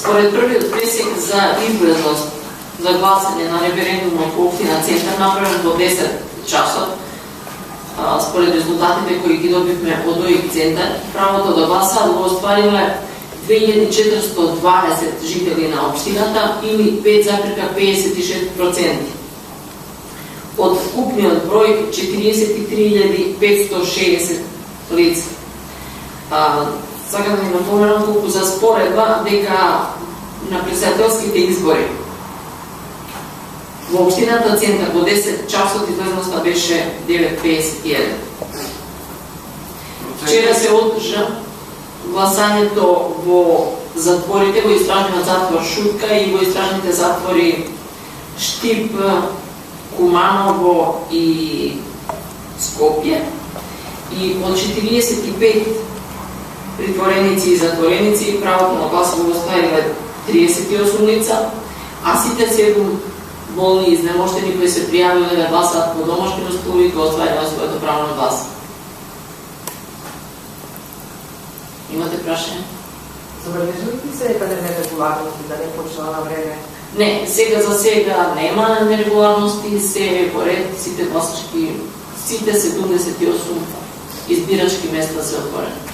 Според првиот пресек за излезност за гласање на референдумот во општина Центар, направен во 10 часот, според резултатите кои ги добивме од ОИК Центар, правото да гласаат го оствариле 2420 жители на општината или 5,56%. Од вкупниот број 43.560 лица. Сакам да ви напоменам колку за споредба дека на председателските избори во општината Центар во 10 часот излезноста беше 9,51. Вчера се одржа гласањето во затворите, во истражниот затвор Шутка и во истражните затвори Штип, Куманово и Скопје. И од 45 притвореници и затвореници правото на глас го оставиле 38 лица, а сите 7 болни и изнемоштени кои се пријавиле да гласаат по домашни услови го оствариле своето право на глас. Имате прашање? Забележувате се дека не нерегуларности, да не почна на време? Не, сега за сега нема нерегуларности, се во ред, сите гласачки, сите 78 избирачки места се отворени.